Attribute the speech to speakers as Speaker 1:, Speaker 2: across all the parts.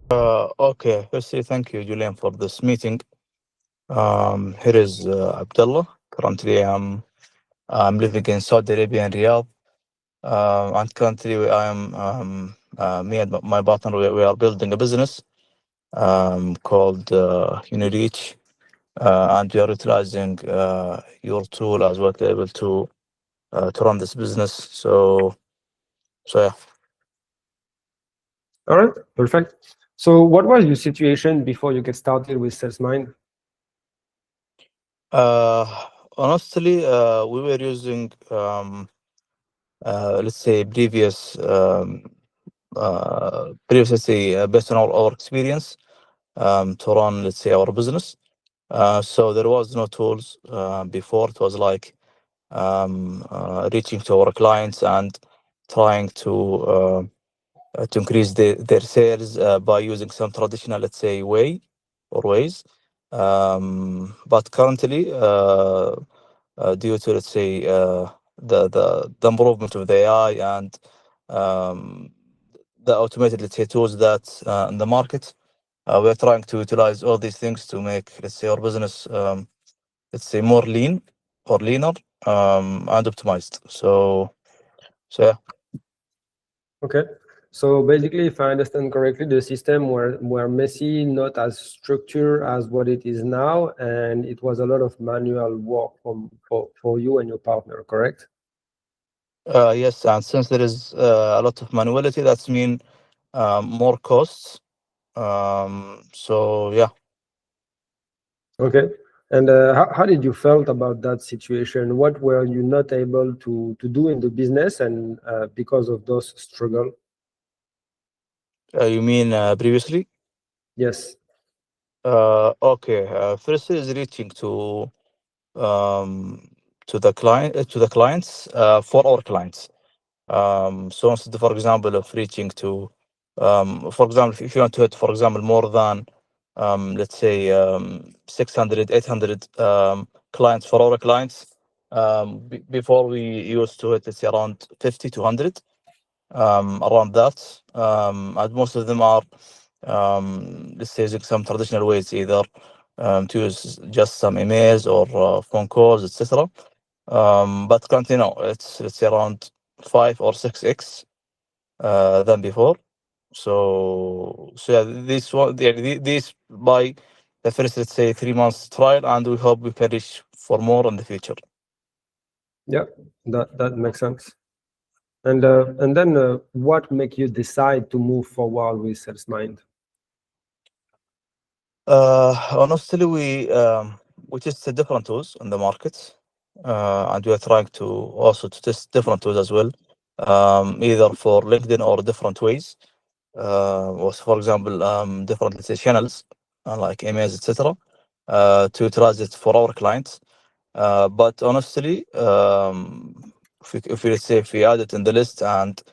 Speaker 1: Okay, firstly, thank you, Julian, for this meeting. Here is Abdullah. Currently, I'm living in Saudi Arabia in Riyadh, and currently I am me and my partner we are building a business called Unireach, and we are utilizing your tool as well to be able to run this business. So yeah.
Speaker 2: All right, perfect. So what was your situation before you get started with SalesMind?
Speaker 1: Uh, Honestly, we were using let's say previous let's say based on our experience to run let's say our business. So there was no tools before. It was like reaching to our clients and trying to increase their sales by using some traditional, let's say, way or ways. But currently, due to let's say the improvement of the AI and um, the automated let's say tools that in the market, we're trying to utilize all these things to make let's say our business let's say more leaner and optimized. So yeah.
Speaker 2: Okay. So basically, if I understand correctly, the system were messy, not as structured as what it is now, and it was a lot of manual work for you and your partner, correct?
Speaker 1: Yes, and since there is a lot of manuality, that's mean more costs. So yeah.
Speaker 2: Okay. And how did you felt about that situation? What were you not able to do in the business, and because of those struggle?
Speaker 1: You mean previously?
Speaker 2: Yes.
Speaker 1: Okay. First is reaching um, to the clients for our clients. So instead, for example, of reaching to, for example, if you want to hit, for example, more than, let's say, 600, 800 clients for our clients, before we used to hit, let's say, around 50 to 100, around that. And most of them are, let's say, using some traditional ways, either to use just some emails or phone calls, etc. But currently, no, it's let's say around 5 or 6x than before. So yeah, this by the first let's say 3 months trial, and we hope we can reach for more in the future.
Speaker 2: Yeah, that makes sense. And then what make you decide to move forward with SalesMind?
Speaker 1: Honestly, we tested different tools in the market, and we are trying to also to test different tools as well, either for LinkedIn or different ways. Was for example different let's say channels like emails etc. To utilize it for our clients. But honestly, if we let's say if we add it in the list and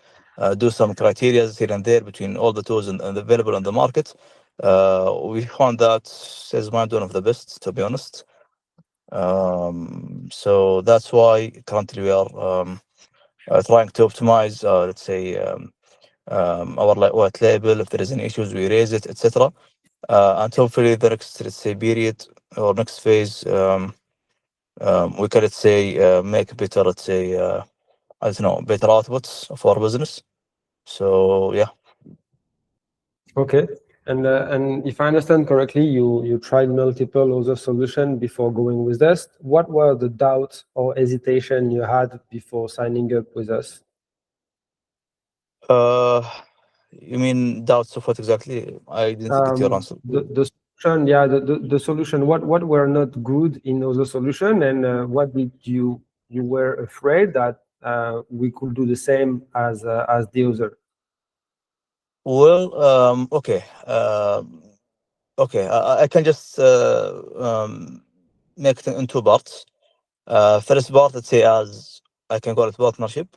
Speaker 1: do some criteria here and there between all the tools and available on the market, we found that SalesMind one of the best, to be honest. So that's why currently we are trying to optimize, let's say, our white label. If there is any issues, we raise it, etc. And hopefully the next, let's say, period or next phase, we can, let's say, make better, let's say, I don't know, better outputs of our business. So yeah.
Speaker 2: Okay. And if I understand correctly, you tried multiple other solutions before going with us. What were the doubts or hesitation you had before signing up with us?
Speaker 1: Uh, you mean doubts of what exactly? I didn't get your answer.
Speaker 2: The solution, yeah, the solution. What were not good in other solution, and what did you were afraid that we could do the same as the other?
Speaker 1: Well, okay. Okay, I can just make it in two parts. First part, let's say, as I can call it partnership,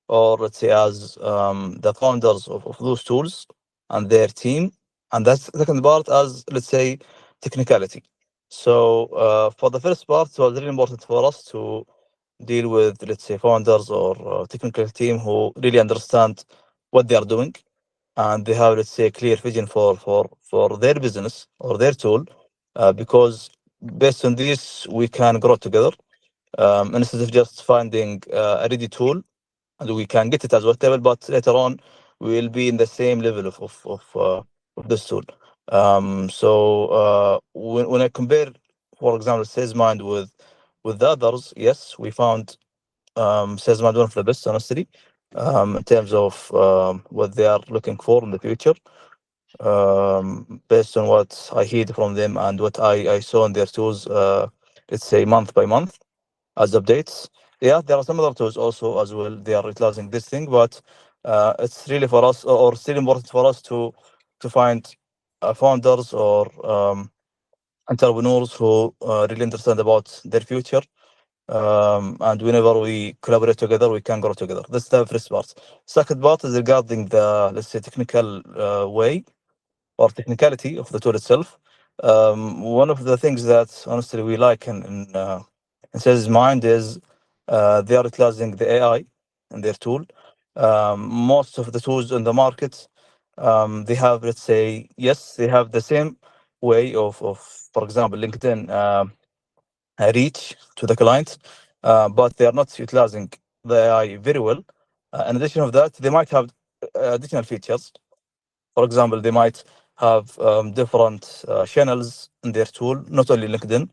Speaker 1: or let's say as the founders of those tools and their team. And that's the second part as, let's say, technicality. So for the first part, it was really important for us to deal with, let's say, founders or technical team who really understand what they are doing and they have, let's say, a clear vision for their business or their tool, because based on this we can grow together, instead of just finding a ready tool and we can get it as whatever, but later on we will be in the same level of this tool. When I compare, for example, SalesMind with the others, yes, we found SalesMind one of the best, honestly, in terms of what they are looking for in the future, based on what I heard from them and what I saw in their tools, let's say month by month as updates. Yeah, there are some other tools also as well. They are utilizing this thing, but it's really for us, or still important for us to find founders or entrepreneurs who really understand about their future. And whenever we collaborate together, we can grow together. That's the first part. Second part is regarding the, let's say, technical way or technicality of the tool itself. One of the things that honestly we like in Sales Mind is they are utilizing the AI in their tool. Most of the tools in the market, they have, let's say, yes, they have the same way of for example, LinkedIn reach to the client, but they are not utilizing the AI very well. In addition of that, they might have additional features. For example, they might have different channels in their tool, not only LinkedIn,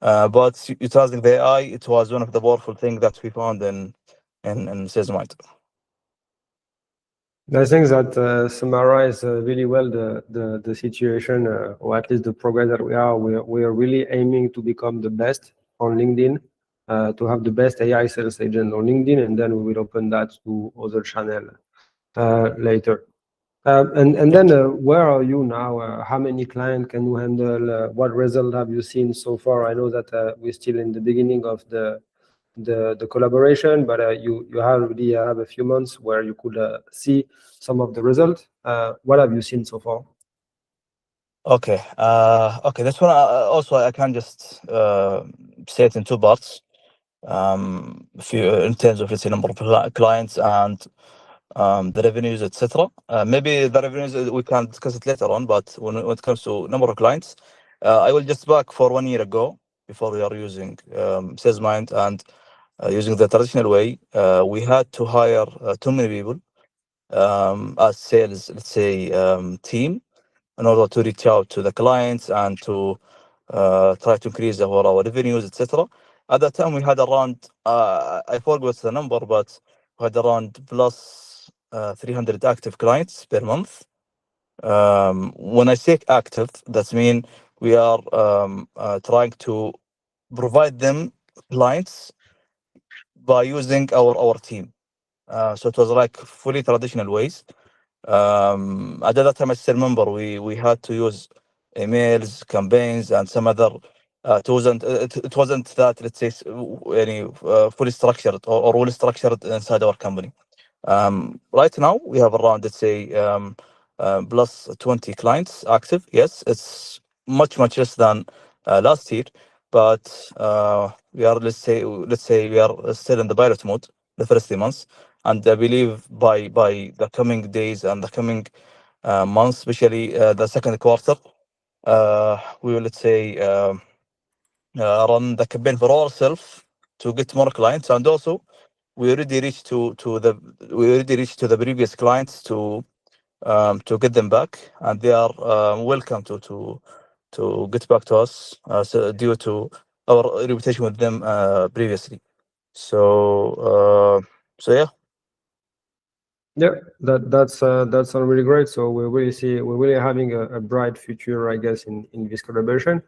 Speaker 1: but utilizing the AI. It was one of the powerful things that we found in SalesMind.
Speaker 2: I think that summarize really well the situation, or at least the progress that we are. We are really aiming to become the best on LinkedIn, to have the best AI sales agent on LinkedIn, and then we will open that to other channel later. And
Speaker 1: Yeah.
Speaker 2: then where are you now? How many clients can you handle? What result have you seen so far? I know that we're still in the beginning of the collaboration, but you already have a few months where you could see some of the results. What have you seen so far?
Speaker 1: Okay. Okay. This one also I can just say it in two parts. If you, in terms of, let's say, number of clients and the revenues, etc. Maybe the revenues we can discuss it later on, but when it comes to number of clients, I will just back for 1 year ago before we are using SalesMind and using the traditional way. We had to hire too many people as sales, let's say, team in order to reach out to the clients and to try to increase our revenues, etc. At that time, we had around, I forgot the number, but we had around plus 300 active clients per month. When I say active, that means we are trying to provide them clients by using our team. So it was like fully traditional ways. At that time, I still remember we had to use emails, campaigns, and some other tools, and it wasn't that, let's say, any fully structured or well structured inside our company. Right now, we have around, let's say, plus 20 clients active. Yes, it's much less than last year, but we are, let's say we are still in the pilot mode the first 3 months, and I believe by the coming days and the coming months, especially the second quarter, we will, let's say, run the campaign for ourselves to get more clients, and also we already reached to the previous clients to get them back, and they are welcome to get back to us, so due to our reputation with them previously. So yeah.
Speaker 2: Yeah, that sounds really great. So we're really having a bright future, I guess, in this collaboration.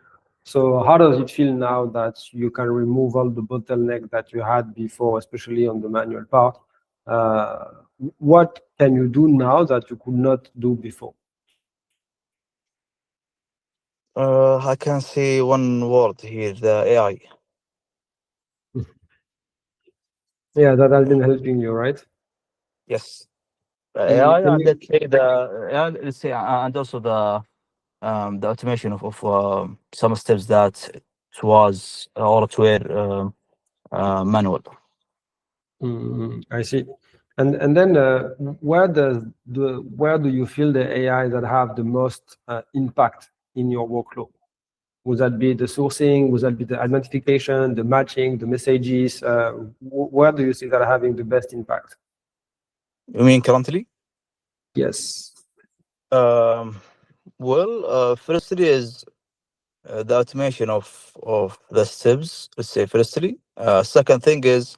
Speaker 2: So how does it feel now that you can remove all the bottleneck that you had before, especially on the manual part? Uh, what can you do now that you could not do before?
Speaker 1: I can say one word here: the AI.
Speaker 2: Yeah, that has been helping you, right?
Speaker 1: Yes,
Speaker 2: And
Speaker 1: AI,
Speaker 2: can
Speaker 1: and
Speaker 2: you
Speaker 1: and also the automation of some steps that it was or it were manual.
Speaker 2: I see. And then where do you feel the AI that have the most impact in your workflow? Would that be the sourcing? Would that be the identification, the matching, the messages? Where do you see that having the best impact?
Speaker 1: You mean currently?
Speaker 2: Yes.
Speaker 1: Um, firstly is the automation of the steps. Let's say firstly. Second thing is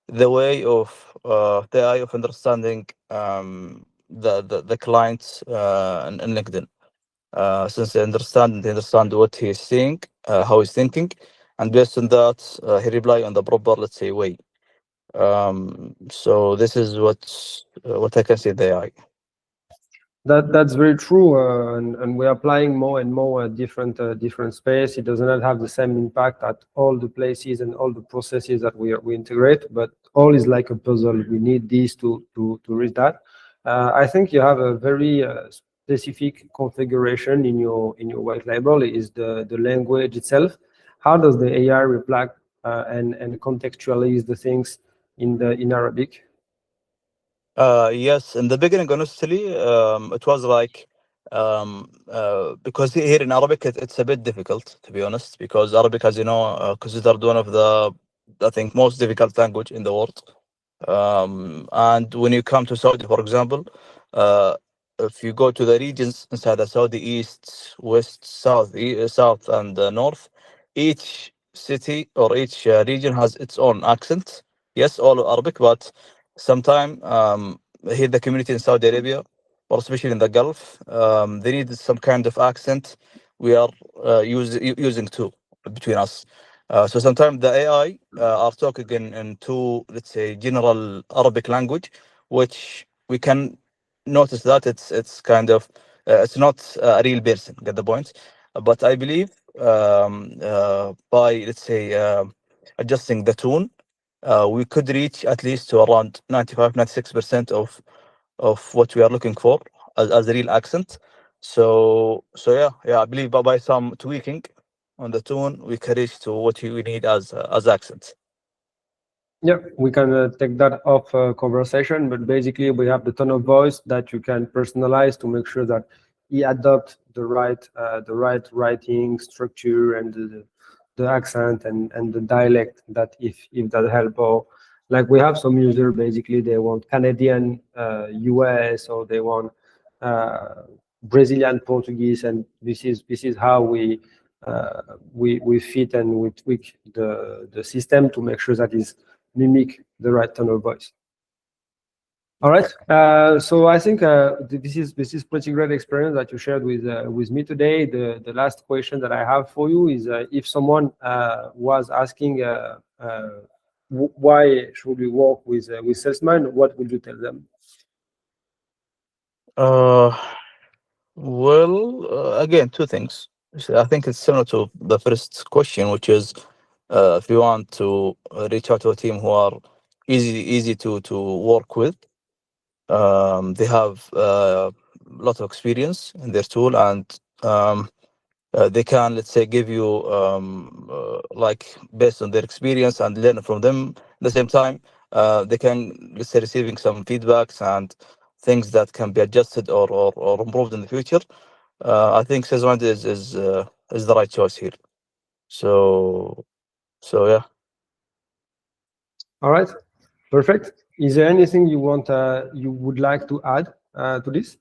Speaker 1: the way of the eye of understanding the client in LinkedIn. Since they understand what he's saying, how he's thinking, and based on that, he reply on the proper, let's say, way. So this is what I can say the AI.
Speaker 2: That's very true, and we're applying more and more different space. It does not have the same impact at all the places and all the processes that we integrate, but all is like a puzzle. We need these to reach that. I think you have a very specific configuration in your white label is the language itself. How does the AI reflect and contextualize the things in Arabic?
Speaker 1: Yes, in the beginning, honestly, it was like because here in Arabic it's a bit difficult to be honest, because Arabic, as you know, considered one of the, I think, most difficult language in the world. And when you come to Saudi, for example, uh, if you go to the regions inside the Saudi, east, west, south, south, and north, each city or each region has its own accent. Yes, all Arabic, but sometime here the community in Saudi Arabia, or especially in the Gulf, they need some kind of accent. We are using too between us. So sometimes the AI are talking in two, let's say, general Arabic language, which we can notice that it's kind of it's not a real person. Get the point? But I believe by, let's say, adjusting the tone, we could reach at least to around 95-96% of what we are looking for as a real accent. So yeah, I believe by some tweaking on the tone, we can reach to what we need as accent.
Speaker 2: Yeah, we can take that off conversation, but basically we have the tone of voice that you can personalize to make sure that he adopt the right writing structure and the accent and the dialect that if that help. Or like we have some user basically they want Canadian US, or they want uh, Brazilian Portuguese, and this is how we fit and we tweak the system to make sure that is mimic the right tone of voice. All right. So I think this is pretty great experience that you shared with me today. The last question that I have for you is if someone was asking why should we work with salesman, what would you tell them?
Speaker 1: Uh, again, two things. So I think it's similar to the first question, which is if you want to reach out to a team who are easy to work with, they have a lot of experience in their tool, and they can, let's say, give you like based on their experience and learn from them. At the same time, they can, let's say, receiving some feedbacks and things that can be adjusted or improved in the future. I think Sezwan is the right choice here. So yeah.
Speaker 2: All right. Perfect. Is there anything you would like to add to this?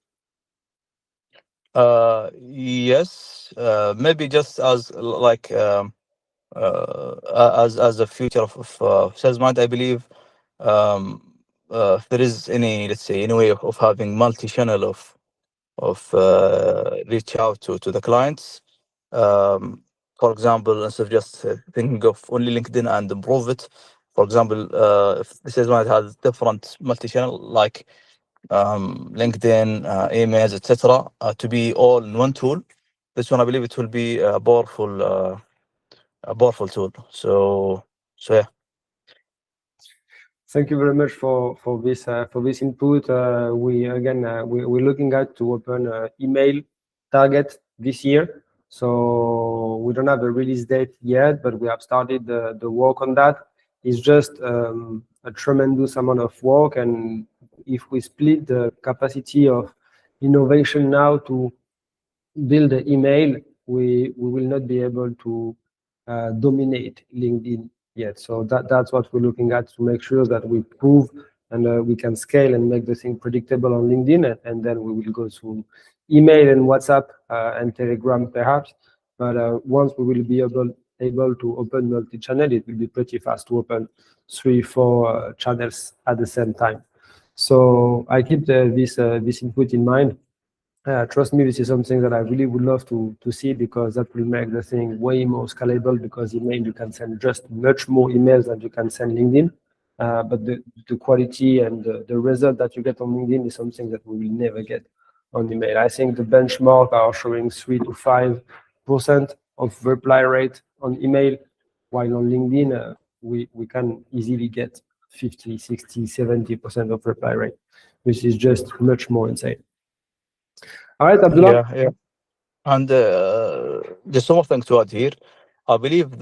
Speaker 1: Yes. Maybe just as like as a future of SalesMind, I believe if there is any, let's say, any way of having multi-channel of reach out to the clients. Um, for example, instead of just thinking of only LinkedIn and improve it. For example, if this is one that has different multi-channel like LinkedIn, emails, etc., to be all in one tool. This one, I believe, it will be a powerful tool. So yeah.
Speaker 2: Thank you very much for this input. We're looking at to open email target this year. So we don't have a release date yet, but we have started the work on that. is just a tremendous amount of work. And if we split the capacity of innovation now to build an email, we will not be able to dominate LinkedIn yet. So that's what we're looking at, to make sure that we prove and we can scale and make the thing predictable on LinkedIn, and then we will go to email and WhatsApp and Telegram perhaps. But once we will be able to open multi-channel, it will be pretty fast to open 3-4 channels at the same time. So I keep this input in mind. Trust me, this is something that I really would love to see, because that will make the thing way more scalable, because email, you can send just much more emails than you can send LinkedIn. But the quality and the result that you get on LinkedIn is something that we will never get on email. I think the benchmark are showing 3 to 5% of reply rate on email, while on LinkedIn, we can easily get 50, 60, 70% of reply rate, which is just much more insane. All right, Abdullah.
Speaker 1: Yeah. And just one more thing to add here. I believe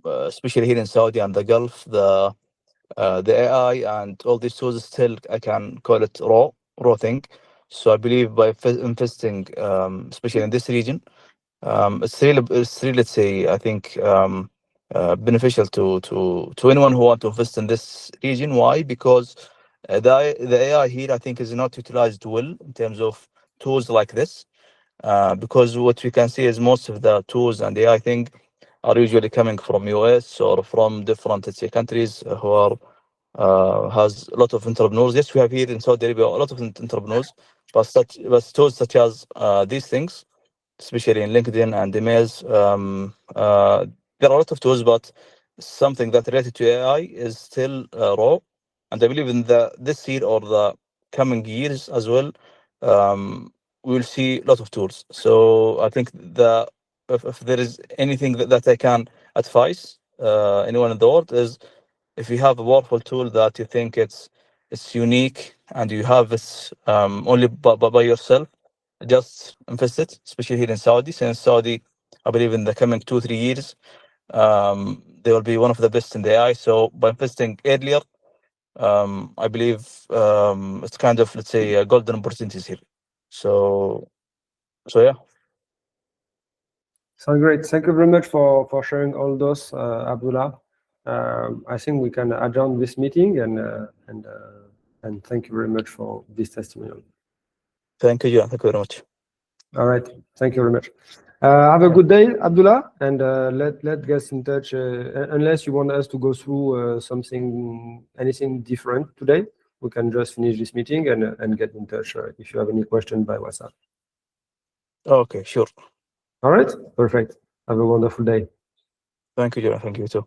Speaker 1: especially here in Saudi and the Gulf, the AI and all these tools still, I can call it raw thing. So I believe by investing, especially in this region, it's really, let's say, I think beneficial to anyone who want to invest in this region. Why? Because the AI here, I think, is not utilized well in terms of tools like this. Because what we can see is most of the tools and AI thing are usually coming from US or from different, let's say, countries who are has a lot of entrepreneurs. Yes, we have here in Saudi Arabia a lot of entrepreneurs, but tools such as these things, especially in LinkedIn and emails, there are a lot of tools, but something that related to AI is still raw. And I believe in this year or the coming years as well, we will see a lot of tools. So I think if there is anything that I can advise anyone in the world, is if you have a powerful tool that you think it's unique and you have it only by yourself, just invest it, especially here in Saudi. Since Saudi, I believe in the coming 2-3 years, they will be one of the best in the AI. So by investing earlier, I believe it's kind of, let's say, golden opportunities here. So yeah.
Speaker 2: Sounds great. Thank you very much for sharing all those, Abdullah. I think we can adjourn this meeting, and thank you very much for this testimonial.
Speaker 1: Thank you, John. Thank you very much.
Speaker 2: All right. Thank you very much. Have a good day, Abdullah, and let's get in touch. Unless you want us to go through anything different today, we can just finish this meeting and get in touch if you have any questions by WhatsApp.
Speaker 1: Okay, sure.
Speaker 2: All right. Perfect. Have a wonderful day.
Speaker 1: Thank you, John. Thank you too.